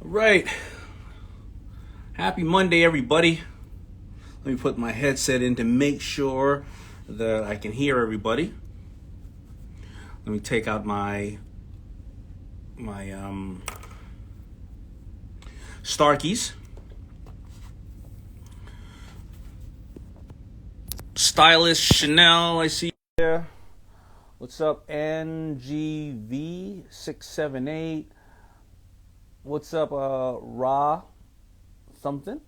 Right. Happy Monday, everybody. Let me put my headset in to make sure that I can hear everybody. Let me take out my starkeys. Stylist Chanel, I see there. What's up, NGV678? What's up, Ra something?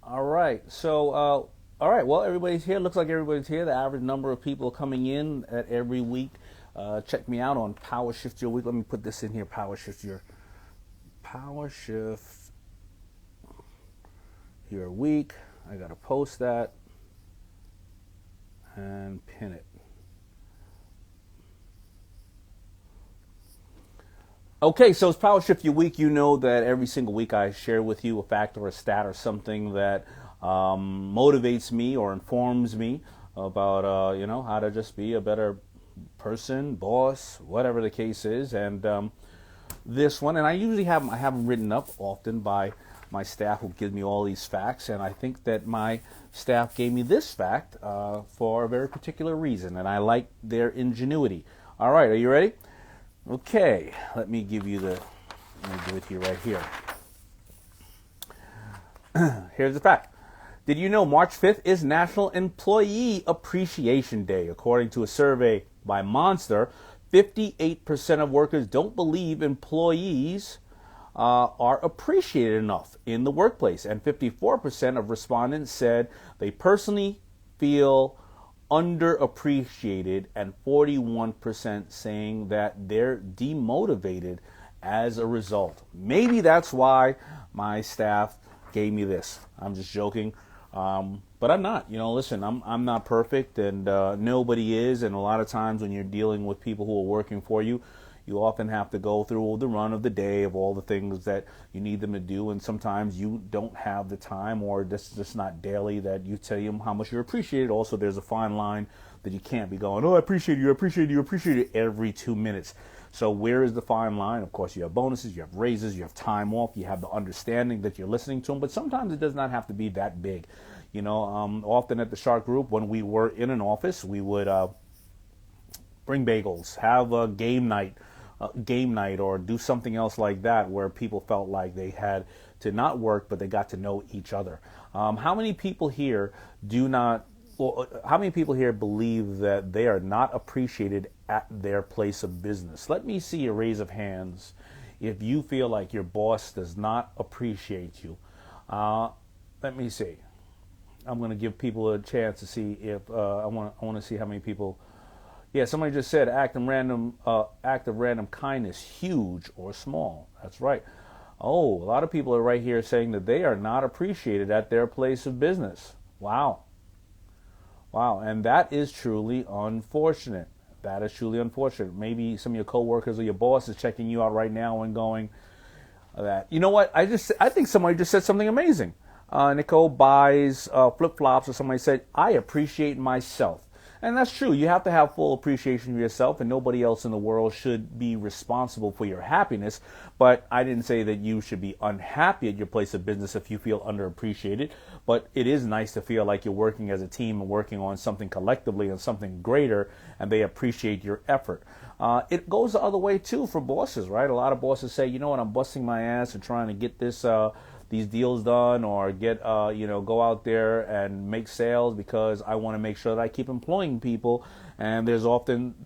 All right. So, all right. Well, everybody's here. Looks like everybody's here. The average number of people coming in at every week. Check me out on Powershift Your Week. Let me put this in here. Powershift Your Week. I gotta post that and pin it. Okay, so it's Powershift Your Week. You know that every single week I share with you a fact or a stat or something that motivates me or informs me about how to just be a better person, boss, whatever the case is. And this one, and I usually have them written up often by my staff who gives me all these facts. And I think that my staff gave me this fact for a very particular reason, and I like their ingenuity. All right, are you ready? Okay, let me give it to you right here. Here's the fact. Did you know March 5th is National Employee Appreciation Day? According to a survey by Monster, 58% of workers don't believe employees are appreciated enough in the workplace, and 54% of respondents said they personally feel underappreciated, and 41% saying that they're demotivated as a result. Maybe that's why my staff gave me this. I'm just joking, but I'm not. Listen, I'm not perfect, and nobody is. And a lot of times when you're dealing with people who are working for you, you often have to go through the run of the day of all the things that you need them to do, and sometimes you don't have the time, or this is just not daily that you tell them how much you're appreciated. Also, there's a fine line that you can't be going, oh, I appreciate you, I appreciate you, I appreciate you every 2 minutes. So where is the fine line? Of course, you have bonuses, you have raises, you have time off, you have the understanding that you're listening to them, but sometimes it does not have to be that big. Often at the Shark Group, when we were in an office, we would bring bagels, have a game night, or do something else like that where people felt like they had to not work, but they got to know each other. How many people here how many people here believe that they are not appreciated at their place of business? Let me see a raise of hands if you feel like your boss does not appreciate you. Let me see. I'm going to give people a chance to see if I want to see how many people. Yeah, somebody just said act of random kindness, huge or small. That's right. Oh, a lot of people are right here saying that they are not appreciated at their place of business. Wow. Wow, and that is truly unfortunate. That is truly unfortunate. Maybe some of your coworkers or your boss is checking you out right now and going that. You know what? I think somebody just said something amazing. Nicole buys flip-flops, or somebody said, I appreciate myself. And that's true. You have to have full appreciation for yourself, and nobody else in the world should be responsible for your happiness. But I didn't say that you should be unhappy at your place of business if you feel underappreciated. But it is nice to feel like you're working as a team and working on something collectively and something greater, and they appreciate your effort. It goes the other way, too, for bosses, right? A lot of bosses say, you know what, I'm busting my ass and trying to get these deals done, or go out there and make sales because I want to make sure that I keep employing people. And there's often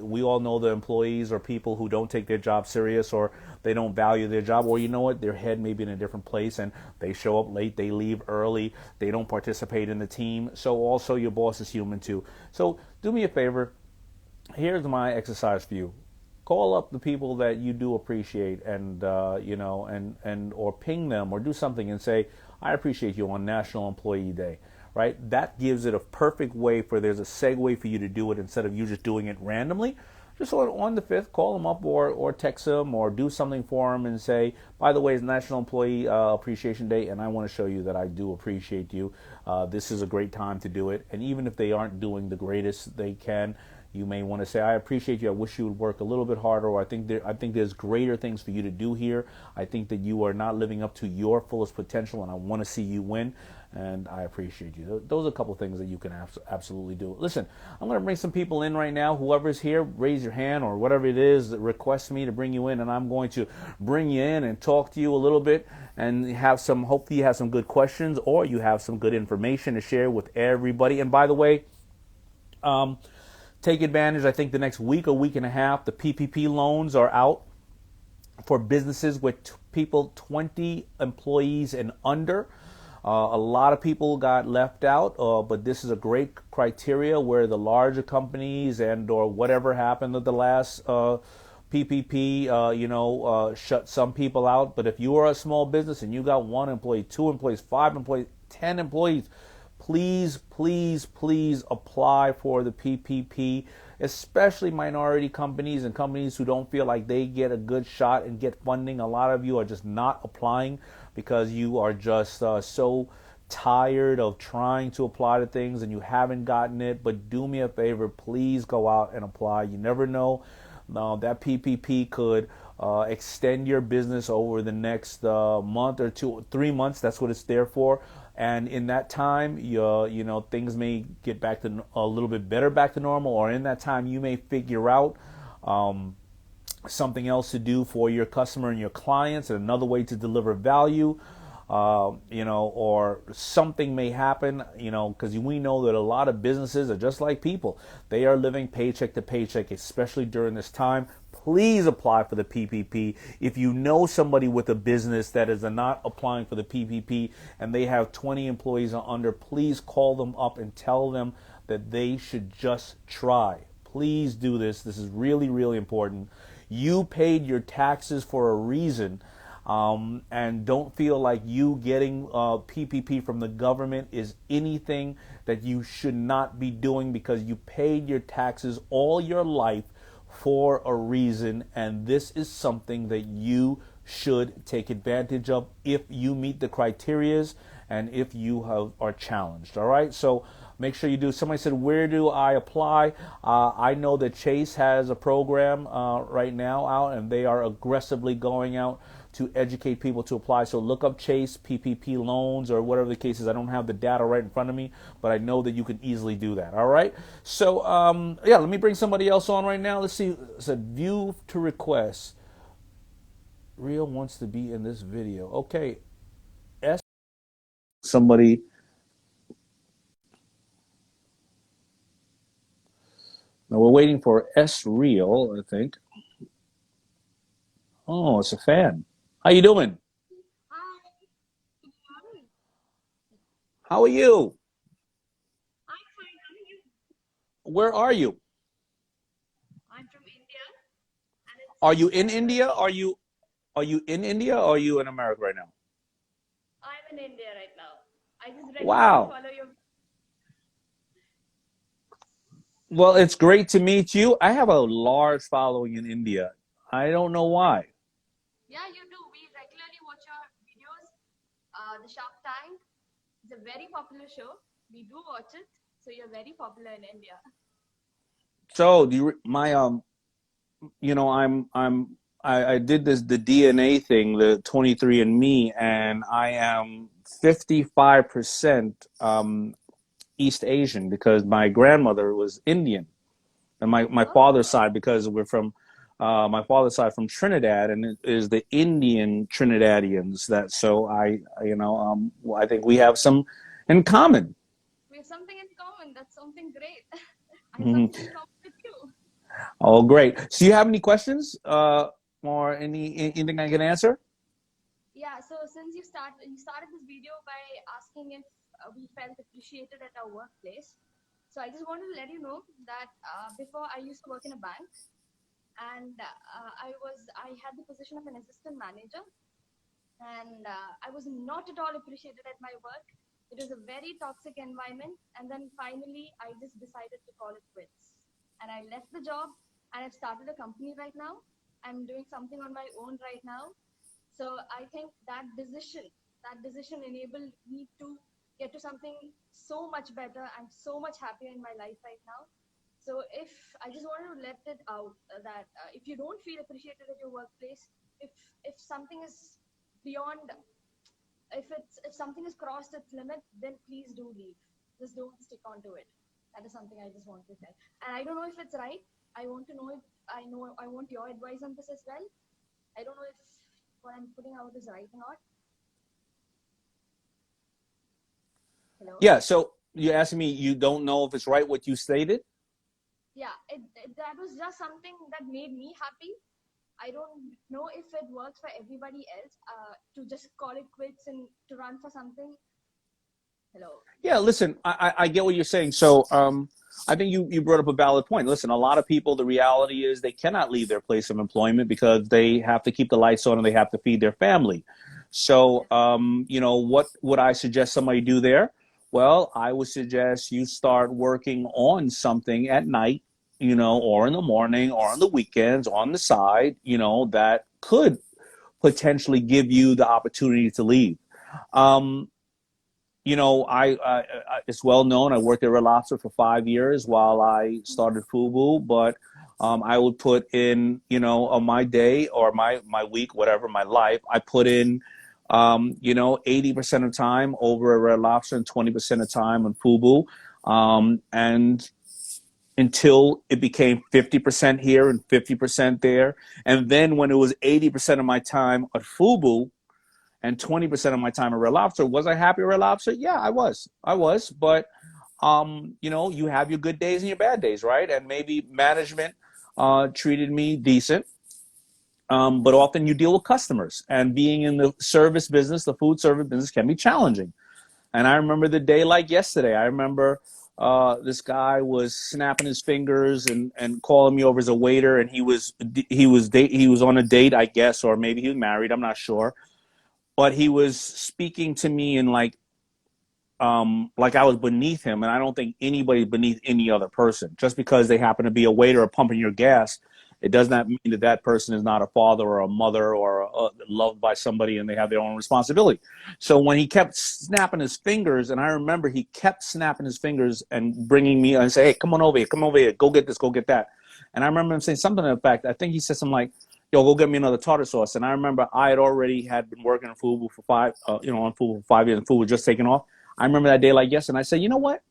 we all know the employees or people who don't take their job serious, or they don't value their job, or their head may be in a different place and they show up late, they leave early, they don't participate in the team. So also your boss is human too. So do me a favor. Here's my exercise for you. Call up the people that you do appreciate, and or ping them or do something and say, I appreciate you on National Employee Day, right? That gives it a perfect way there's a segue for you to do it instead of you just doing it randomly. Just on the 5th, call them up or text them or do something for them and say, by the way, it's National Employee Appreciation Day, and I want to show you that I do appreciate you. This is a great time to do it. And even if they aren't doing the greatest they can, You may want to say, I appreciate you. I wish you would work a little bit harder, or I think there's greater things for you to do here. I think that you are not living up to your fullest potential, and I want to see you win. And I appreciate you. Those are a couple of things that you can absolutely do. Listen, I'm going to bring some people in right now. Whoever's here, raise your hand or whatever it is that requests me to bring you in, and I'm going to bring you in and talk to you a little bit and hopefully you have some good questions or you have some good information to share with everybody. And by the way, take advantage. I think the next week or week and a half, the PPP loans are out for businesses with people 20 employees and under. A lot of people got left out, but this is a great criteria where the larger companies and or whatever happened at the last PPP, shut some people out. But if you are a small business and you got 1 employee, 2 employees, 5 employees, 10 employees, please, please, please apply for the PPP, especially minority companies and companies who don't feel like they get a good shot and get funding. A lot of you are just not applying because you are just so tired of trying to apply to things and you haven't gotten it. But do me a favor, please go out and apply. You never know. That PPP could extend your business over the next month or 2 or 3 months. That's what it's there for. And in that time, things may get back to a little bit better, back to normal. Or in that time, you may figure out something else to do for your customer and your clients, and another way to deliver value. Or something may happen, because we know that a lot of businesses are just like people. They are living paycheck to paycheck, especially during this time. Please apply for the PPP. If you know somebody with a business that is not applying for the PPP and they have 20 employees or under, please call them up and tell them that they should just try. Please do this. This is really, really important. You paid your taxes for a reason. And don't feel like you getting PPP from the government is anything that you should not be doing, because you paid your taxes all your life for a reason, and this is something that you should take advantage of if you meet the criterias and if you are challenged. All right, so make sure you do. Somebody said, where do I apply? I know that Chase has a program right now out, and they are aggressively going out to educate people to apply. So look up Chase, PPP loans, or whatever the case is. I don't have the data right in front of me, but I know that you can easily do that. All right. So, let me bring somebody else on right now. Let's see. It said view to request. Real wants to be in this video. Okay. Somebody. Now we're waiting for S Real, I think. Oh, it's a fan. How you doing? How are you? Where are you? I'm from India, and it's Are you sunny in here. India? Are you in India or are you in America right now? I'm in India right now. I just regularly Wow. follow your. Well, it's great to meet you. I have a large following in India. I don't know why. Yeah, you do. We regularly watch your videos. The Shark Tank. It's a very popular show. We do watch it, so you're very popular in India. So, do you my I did the DNA thing, the 23andMe, and I am 55% East Asian because my grandmother was Indian. And my father's Oh, side, because we're from my father's side from Trinidad, and it is the Indian Trinidadians that. So I think we have some in common. we have something in common. That's something great. I have Mhm. something in common with you. Oh, great. So you have any questions or anything I can answer? Yeah. So since you started this video by asking if we felt appreciated at our workplace. So I just wanted to let you know that before I used to work in a bank, and I had the position of an assistant manager, and I was not at all appreciated at my work. It was a very toxic environment, and then finally I just decided to call it quits, and I left the job, and I've started a company right now. I'm doing something on my own right now. So I think that decision enabled me to get to something so much better and so much happier in my life right now. So if I just wanted to let it out that if you don't feel appreciated at your workplace, if something is beyond, if something has crossed its limit, then please do leave. Just don't stick on to it. That is something I just want to tell. And I don't know if it's right. I want to know if I want your advice on this as well. I don't know if what I'm putting out is right or not. Hello? Yeah, so you're asking me, you don't know if it's right what you stated? Yeah, that was just something that made me happy. I don't know if it works for everybody else to just call it quits and to run for something. Hello. Yeah, listen, I get what you're saying. So I think you brought up a valid point. Listen, a lot of people, the reality is they cannot leave their place of employment because they have to keep the lights on and they have to feed their family. So, you know, what would I suggest somebody do there? Well, I would suggest you start working on something at night, you know, or in the morning or on the weekends, on the side, you know, that could potentially give you the opportunity to leave. Um, you know, it's well known. I worked at Red Lobster for 5 years while I started FUBU, but I would put in, you know, on my day or my week, whatever, my life, I put in, you know, 80% of time over at Red Lobster and 20% of time on FUBU. And until it became 50% here and 50% there. And then when it was 80% of my time at FUBU, and 20% of my time at Red Lobster. Was I happy at Red Lobster? Yeah, I was. But, you know, you have your good days and your bad days, right? And maybe management treated me decent. But often you deal with customers. And being in the service business, the food service business can be challenging. And I remember the day like yesterday. I remember this guy was snapping his fingers and calling me over as a waiter. And he was on a date, I guess, or maybe he was married. I'm not sure. But he was speaking to me in like I was beneath him, and I don't think anybody's beneath any other person. Just because they happen to be a waiter or pumping your gas, it does not mean that that person is not a father or a mother or loved by somebody and they have their own responsibility. So when he kept snapping his fingers, and I remember he kept snapping his fingers and bringing me and say, "Hey, come on over here, go get this, go get that." And I remember him saying something to the fact, I think he said something like, "Yo, go get me another tartar sauce." And I remember I had been working on FUBU for on FUBU for 5 years, and FUBU was just taking off. I remember that day like yesterday, and I said, you know what?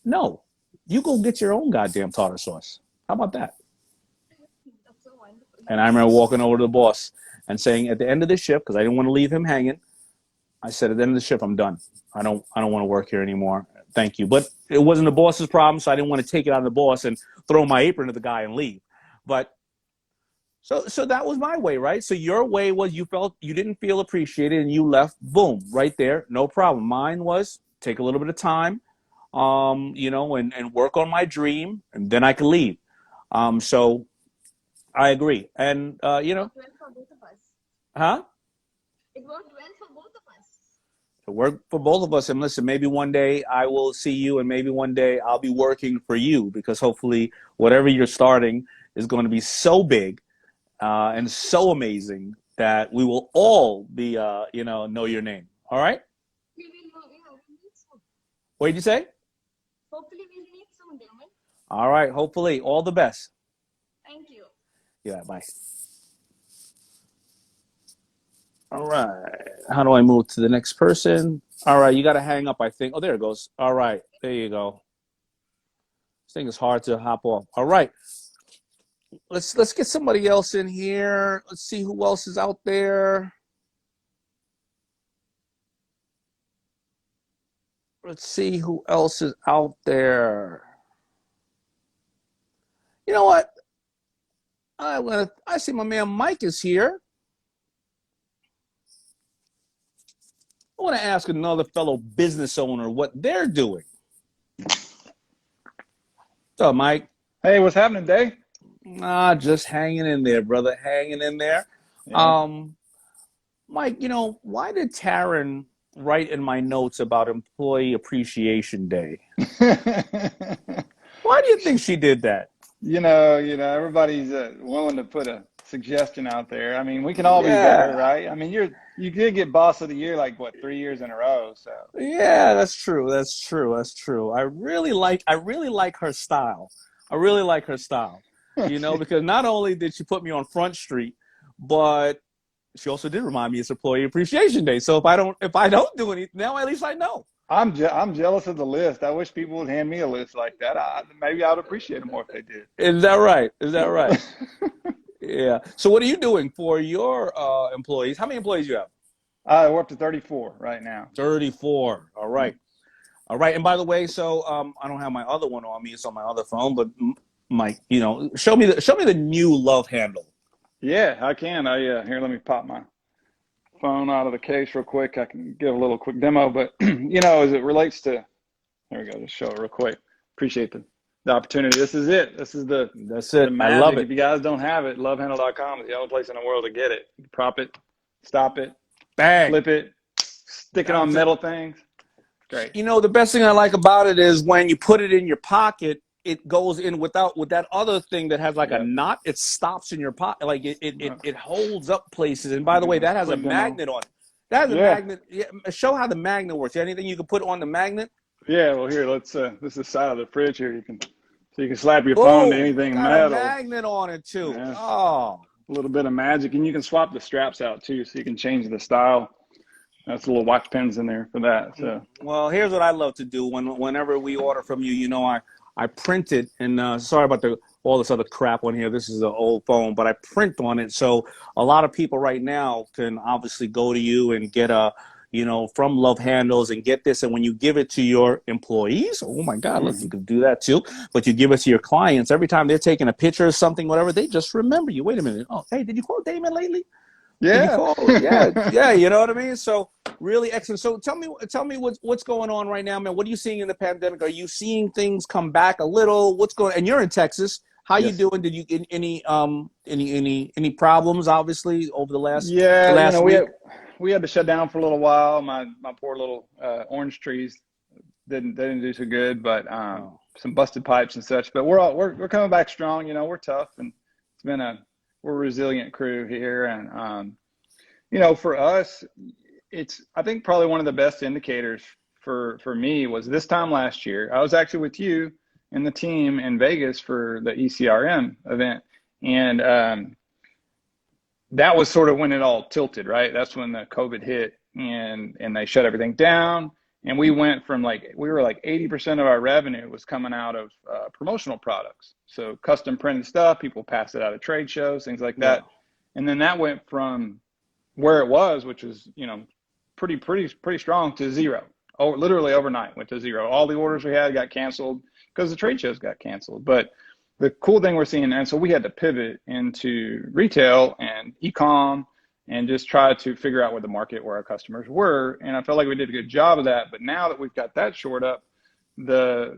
No, you go get your own goddamn tartar sauce. How about that? That's so wonderful. And I remember walking over to the boss and saying at the end of the shift, because I didn't want to leave him hanging, I said, at the end of the shift, I'm done. I don't want to work here anymore. Thank you. But it wasn't the boss's problem, so I didn't want to take it on the boss and throw my apron at the guy and leave. But so that was my way, right? So your way was you didn't feel appreciated and you left, boom, right there, no problem. Mine was take a little bit of time, you know, and work on my dream, and then I could leave. So I agree. And, you know. It worked well for both of us. Huh? It worked well for both of us. It worked for both of us. And listen, maybe one day I will see you, and maybe one day I'll be working for you, because hopefully whatever you're starting is going to be so big and so amazing that we will all be, you know your name. All right? We will know. Yeah, we'll meet soon. What did you say? Hopefully, we'll meet soon, Daymond. All right. Hopefully. All the best. Thank you. Yeah, bye. All right. How do I move to the next person? All right. You got to hang up, I think. Oh, there it goes. All right. There you go. This thing is hard to hop off. All right. Let's get somebody else in here. Let's see who else is out there. Let's see who else is out there. You know what? I see my man Mike is here. I want to ask another fellow business owner what they're doing. What's up, Mike? Hey, what's happening, Day? Just hanging in there, brother. Hanging in there. Yeah. Mike, you know, why did Taryn write in my notes about Employee Appreciation Day? Why do you think she did that? You know, everybody's willing to put a suggestion out there. I mean, we can all be better, Yeah. right? I mean, you did get Boss of the Year like what 3 years in a row. So Yeah, that's true. That's true. That's true. I really like her style. I really like her style. Because not only did she put me on Front Street, but she also did remind me it's Employee Appreciation Day. So if I don't do anything now, at least I know. I'm jealous of the list. I wish people would hand me a list like that. Maybe I'd appreciate it more if they did. Is that right? Is that right? Yeah. So what are you doing for your employees? How many employees you have? We're up to 34 right now. 34. All right. All right. And by the way, so I don't have my other one on me. It's on my other phone, but Mike, show me the new love handle. Yeah, I can. Here, let me pop my phone out of the case real quick. I can give a little quick demo, but as it relates to, there we go, just show it real quick. Appreciate the opportunity. This is it. That's it. The magic. I love it. If you guys don't have it, lovehandle.com is the only place in the world to get it. You prop it, stop it, bang, flip it, stick it on metal things. Great. The best thing I like about it is when you put it in your pocket, it goes in with that other thing that has like a knot. It stops in your pocket, like it holds up places. And by the way, that has a magnet on it. That has a magnet. Yeah, show how the magnet works. Anything you can put on the magnet? Yeah. Well, here, let's. This is the side of the fridge here. You can slap your phone to anything got metal. A magnet on it too. Yeah. Oh, a little bit of magic, and you can swap the straps out too, so you can change the style. That's a little watch pins in there for that. So, well, here's what I love to do whenever we order from you. I print it, and sorry about all this other crap on here. This is an old phone, but I print on it. So a lot of people right now can obviously go to you and get from Love Handles and get this. And when you give it to your employees, oh my God, look, you can do that too. But you give it to your clients, every time they're taking a picture or something, whatever, they just remember you. Wait a minute. Oh, hey, did you call Daymond lately? yeah. Yeah, you know what I mean? So really excellent. So tell me what's going on right now, man. What are you seeing in the pandemic? Are you seeing things come back a little? What's going? And you're in Texas. How you doing? Did you get any problems obviously over the last week? we had to shut down for a little while. My poor little orange trees didn't do so good, but some busted pipes and such. But we're coming back strong. We're tough, and we're a resilient crew here. And, for us, it's, I think probably one of the best indicators for me was this time last year. I was actually with you and the team in Vegas for the ECRM event. And that was sort of when it all tilted, right? That's when the COVID hit and they shut everything down. And we went from we were 80% of our revenue was coming out of promotional products. So custom printed stuff, people pass it out at trade shows, things like that. And then that went from where it was, which was, pretty strong, to zero. Oh, literally overnight went to zero. All the orders we had got canceled because the trade shows got canceled. But the cool thing we're seeing, and so we had to pivot into retail and e-com and just try to figure out where our customers were. And I felt like we did a good job of that. But now that we've got that shored up, the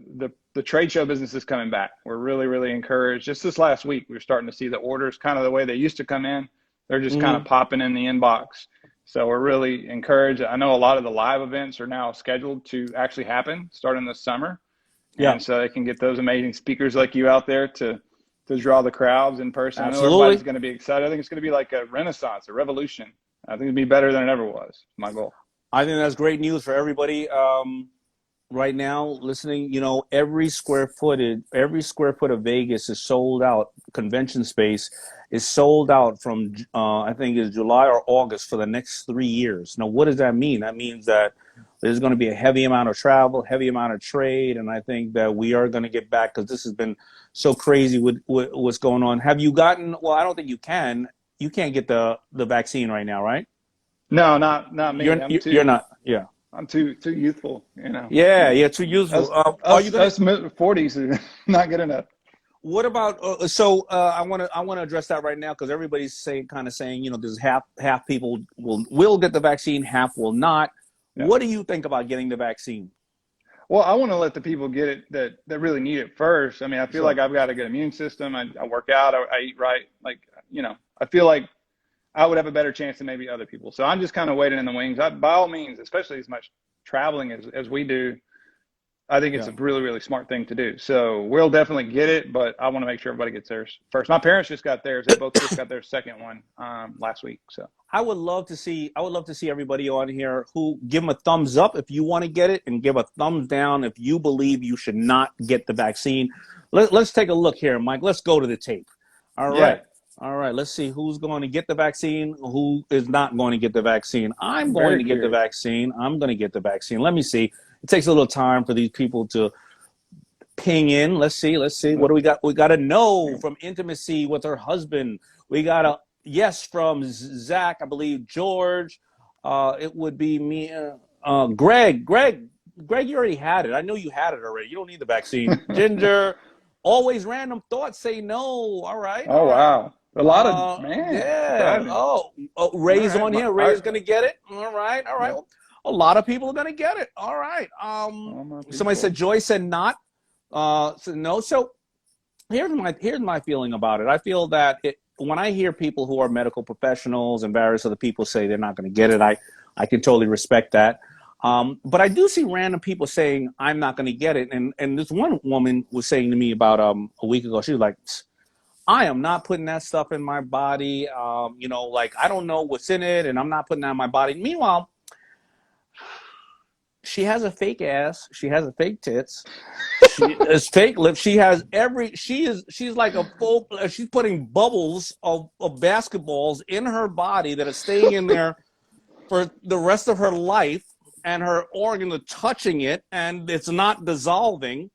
trade show business is coming back. We're really, really encouraged. Just this last week, we were starting to see the orders kind of the way they used to come in. They're just kind of popping in the inbox. So we're really encouraged. I know a lot of the live events are now scheduled to actually happen starting this summer. Yeah. And so they can get those amazing speakers like you out there to draw the crowds in person. Absolutely. I know everybody's going to be excited. I think it's going to be like a renaissance, a revolution. I think it'll be better than it ever was. My goal. I think that's great news for everybody right now listening. Every square foot of Vegas is sold out. Convention space is sold out from I think it's July or August for the next 3 years. Now, what does that mean? That means that there's going to be a heavy amount of travel, heavy amount of trade, and I think that we are going to get back because this has been so crazy with what's going on. Have you gotten? Well, I don't think you can. You can't get the vaccine right now, right? No, not me. You're not. Yeah. I'm too youthful. Yeah, too youthful. Us 40s are not good enough. What about? I want to address that right now because everybody's saying, there's half people will get the vaccine, half will not. Yeah. What do you think about getting the vaccine? Well, I want to let the people get it that really need it first. I mean, I feel like I've got a good immune system. I work out. I eat right. I feel like I would have a better chance than maybe other people. So I'm just kind of waiting in the wings. By all means, especially as much traveling as we do, I think it's a really, really smart thing to do. So we'll definitely get it, but I want to make sure everybody gets theirs first. My parents just got theirs. They both just got their second one last week. So I would love to see everybody on here who give them a thumbs up if you want to get it, and give a thumbs down if you believe you should not get the vaccine. Let's take a look here, Mike. Let's go to the tape. All right. All right, let's see who's going to get the vaccine, who is not going to get the vaccine. I'm going to get the vaccine. I'm going to get the vaccine. Let me see. It takes a little time for these people to ping in. Let's see. What do we got? We got a no from Intimacy with her husband. We got a yes from Zach, I believe, George. It would be me, Greg, you already had it. I know you had it already. You don't need the vaccine. Ginger, always random thoughts, say no. All right. Oh, wow. A lot of, man. Yeah. Oh, Ray's on here. Ray's going to get it. All right. Yeah. A lot of people are going to get it. All right. Somebody said, Joy said not. So no. So here's my feeling about it. I feel that when I hear people who are medical professionals and various other people say they're not going to get it, I can totally respect that. But I do see random people saying I'm not going to get it. And this one woman was saying to me about a week ago, she was like, I am not putting that stuff in my body. Like, I don't know what's in it, and I'm not putting that in my body. Meanwhile, she has a fake ass. She has a fake tits. She has fake lips. She has she's like a full, she's putting bubbles of basketballs in her body that are staying in there for the rest of her life, and her organs are touching it, and it's not dissolving.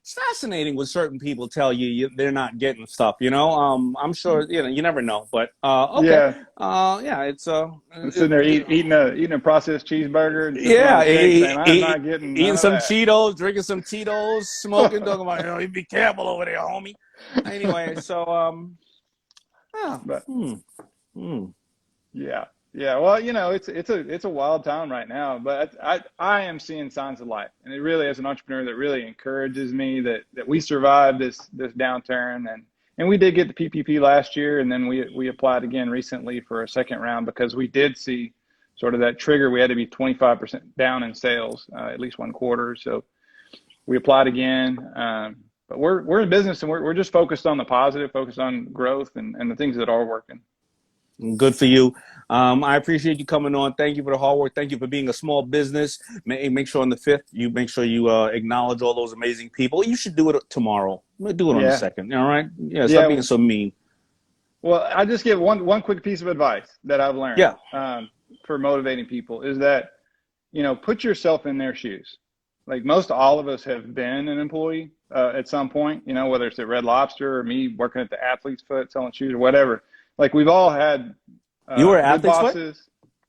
It's fascinating what certain people tell you they're not getting stuff, I'm sure, you never know, but okay. It's I'm sitting there eating a processed cheeseburger and I'm not getting eating some Cheetos, drinking some Tito's, smoking, talking about, you be careful over there, homie. Anyway, so Yeah, well, it's a wild time right now, but I am seeing signs of life, and it really, as an entrepreneur, that really encourages me that we survived this downturn, and we did get the PPP last year, and then we applied again recently for a second round because we did see sort of that trigger. We had to be 25% down in sales at least one quarter, so we applied again. But we're in business, and we're just focused on the positive, focused on growth and the things that are working. Good for you. I appreciate you coming on. Thank you for the hard work. Thank you for being a small business. Make sure on the 5th, you make sure you acknowledge all those amazing people. You should do it tomorrow. Do it on the 2nd. All right? Yeah, stop being so mean. Well, I just give one quick piece of advice that I've learned for motivating people is that, put yourself in their shoes. Like most all of us have been an employee at some point, whether it's at Red Lobster or me working at the Athlete's Foot selling shoes or whatever. Like we've all had you were Athlete's bosses. Foot?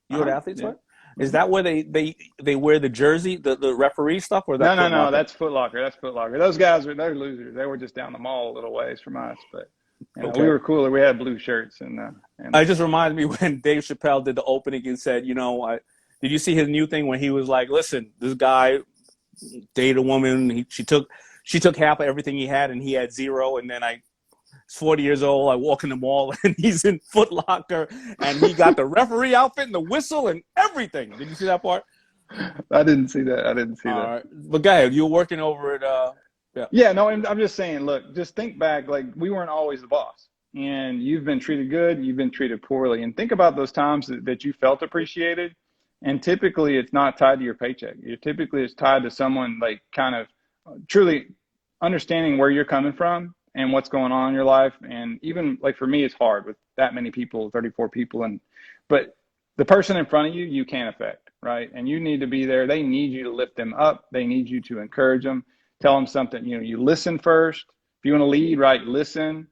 You were Athlete's Foot? Is that where they wear the jersey, the referee stuff, or that? No, that's Foot Locker. That's Foot Locker. Those guys they're losers. They were just down the mall a little ways from us, but we were cooler. We had blue shirts and it just reminds me when Dave Chappelle did the opening and said, did you see his new thing when he was like, listen, this guy dated a woman, she took half of everything he had and he had zero, and then he's 40 years old. I walk in the mall and he's in Foot Locker and he got the referee outfit and the whistle and everything. Did you see that part? I didn't see that. All right. But go ahead. You were working over at no, I'm just saying, look, just think back, like we weren't always the boss. And you've been treated good, you've been treated poorly. And think about those times that you felt appreciated. And typically it's not tied to your paycheck. Typically it's tied to someone like kind of truly understanding where you're coming from and what's going on in your life. And even like for me, it's hard with that many people, 34 people. But the person in front of you, you can't affect, right? And you need to be there. They need you to lift them up. They need you to encourage them, tell them something, you listen first. If you want to lead, right, listen.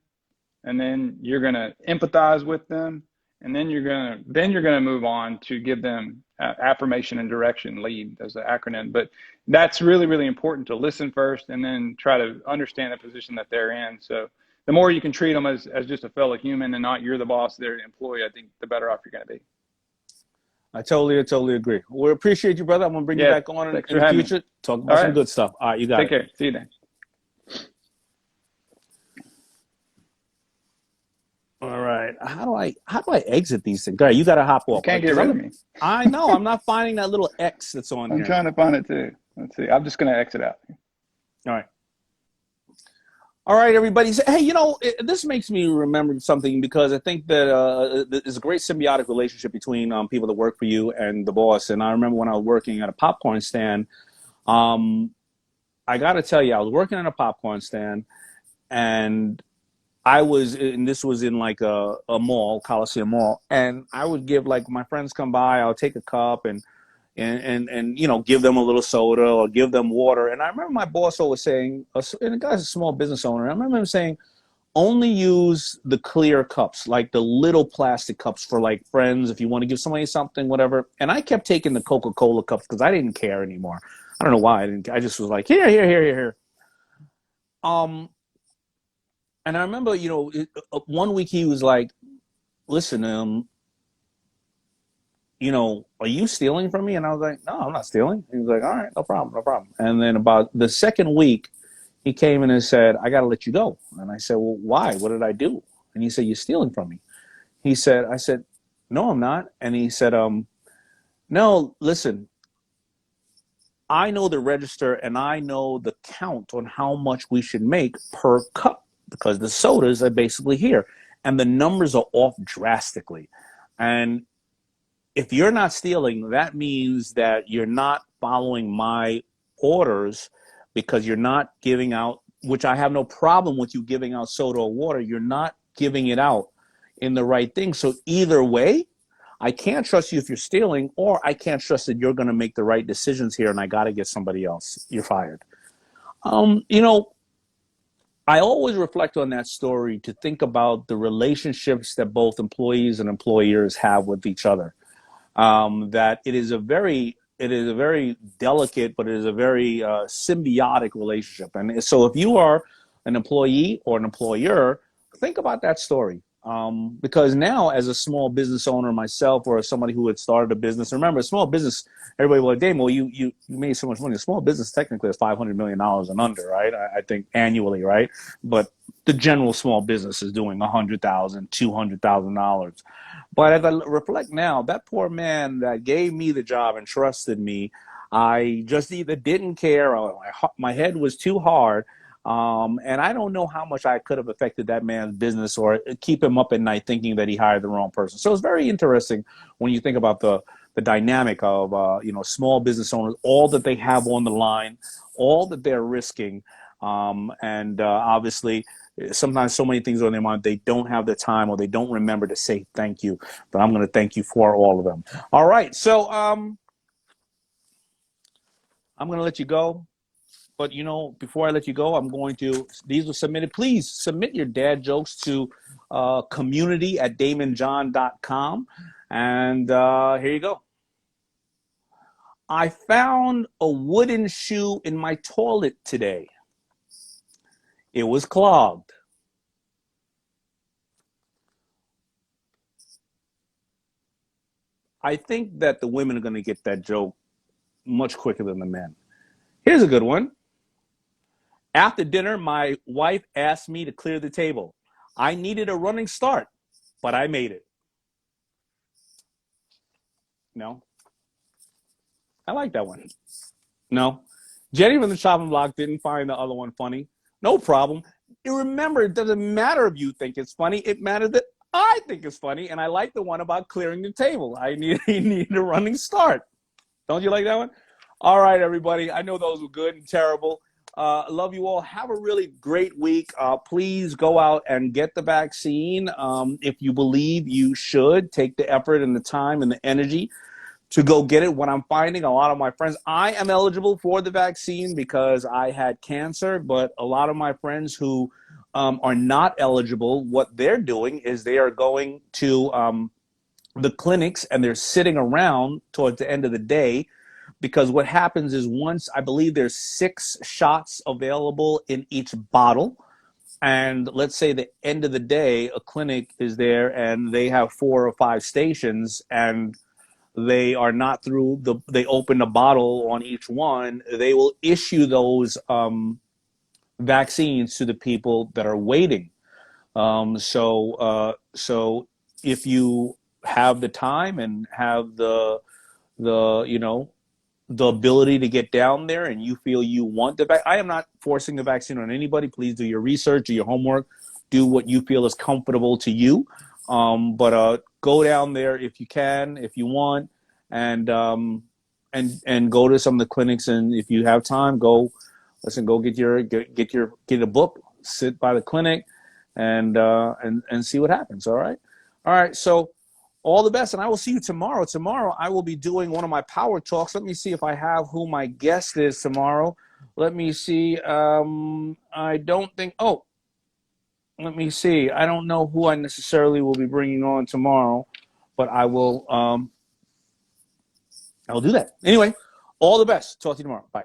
And then you're going to empathize with them. And then you're going to move on to give them affirmation and direction, lead as the acronym. But that's really, really important to listen first and then try to understand the position that they're in. So the more you can treat them as just a fellow human and not you're the boss, they're an employee, I think the better off you're going to be. I totally agree. We appreciate you, brother. I'm going to bring you back on in the future. Talk about some good stuff. All right, you got it. Take care. See you then. All right. How do I exit these things? All right, you got to hop off. You can't get rid of me. I know. I'm not finding that little X that's on here. I'm trying to find it too. Let's see. I'm just going to exit out. All right. All right, everybody. So, hey, this makes me remember something, because I think that there's a great symbiotic relationship between people that work for you and the boss. And I remember when I was working at a popcorn stand, I got to tell you, I was working at a popcorn stand, and this was in like a mall, Coliseum Mall, and I would give, like, my friends come by, I'll take a cup and give them a little soda or give them water. And I remember my boss always saying, and the guy's a small business owner, I remember him saying, only use the clear cups, like the little plastic cups for, like, friends, if you want to give somebody something, whatever. And I kept taking the Coca-Cola cups because I didn't care anymore. I don't know why. I just was like, here. And I remember, one week he was like, listen, are you stealing from me? And I was like, no, I'm not stealing. He was like, all right, no problem. And then about the second week, he came in and said, I got to let you go. And I said, well, why? What did I do? And he said, you're stealing from me. I said, no, I'm not. And he said, no, listen, I know the register and I know the count on how much we should make per cup, because the sodas are basically here and the numbers are off drastically. And if you're not stealing, that means that you're not following my orders, because you're not giving out, which I have no problem with you giving out soda or water. You're not giving it out in the right thing. So either way, I can't trust you if you're stealing, or I can't trust that you're going to make the right decisions here, and I got to get somebody else. You're fired. I always reflect on that story to think about the relationships that both employees and employers have with each other. That it is a very delicate, but it is a very symbiotic relationship. And so if you are an employee or an employer, think about that story. Because now, as a small business owner myself, or as somebody who had started a business, remember, a small business, everybody will like, Daymond, you made so much money. A small business technically is $500 million and under, right? I think annually, right? But the general small business is doing $100,000, $200,000. But as I reflect now, that poor man that gave me the job and trusted me, I just either didn't care, or my head was too hard. And I don't know how much I could have affected that man's business or keep him up at night thinking that he hired the wrong person. So it's very interesting when you think about the dynamic of, small business owners, all that they have on the line, all that they're risking. And obviously, sometimes so many things are on their mind, they don't have the time or they don't remember to say thank you. But I'm going to thank you for all of them. All right. So I'm going to let you go. But, before I let you go, these were submitted. Please submit your dad jokes to community@daymondjohn.com. And here you go. I found a wooden shoe in my toilet today. It was clogged. I think that the women are going to get that joke much quicker than the men. Here's a good one. After dinner, my wife asked me to clear the table. I needed a running start, but I made it. No? I like that one. No? Jenny from the chopping block didn't find the other one funny. No problem. Remember, it doesn't matter if you think it's funny. It matters that I think it's funny, and I like the one about clearing the table. I needed a running start. Don't you like that one? All right, everybody. I know those were good and terrible. Love you all. Have a really great week. Please go out and get the vaccine. If you believe you should, take the effort and the time and the energy to go get it. What I'm finding, a lot of my friends, I am eligible for the vaccine because I had cancer, but a lot of my friends who are not eligible, what they're doing is they are going to the clinics and they're sitting around towards the end of the day, because what happens is, once, I believe there's 6 shots available in each bottle. And let's say the end of the day, a clinic is there and they have 4 or 5 stations and they are not through they open a bottle on each one. They will issue those vaccines to the people that are waiting. So if you have the time and have the the ability to get down there and you feel you want the vaccine, I am not forcing the vaccine on anybody. Please do your research, do your homework, do what you feel is comfortable to you. But go down there if you can, if you want, and go to some of the clinics. And if you have time, go get a book, sit by the clinic, and see what happens. All right. So all the best, and I will see you tomorrow. Tomorrow I will be doing one of my power talks. Let me see if I have who my guest is tomorrow. Let me see. I don't think. Oh, let me see. I don't know who I necessarily will be bringing on tomorrow, but I will. I'll do that anyway. All the best. Talk to you tomorrow. Bye.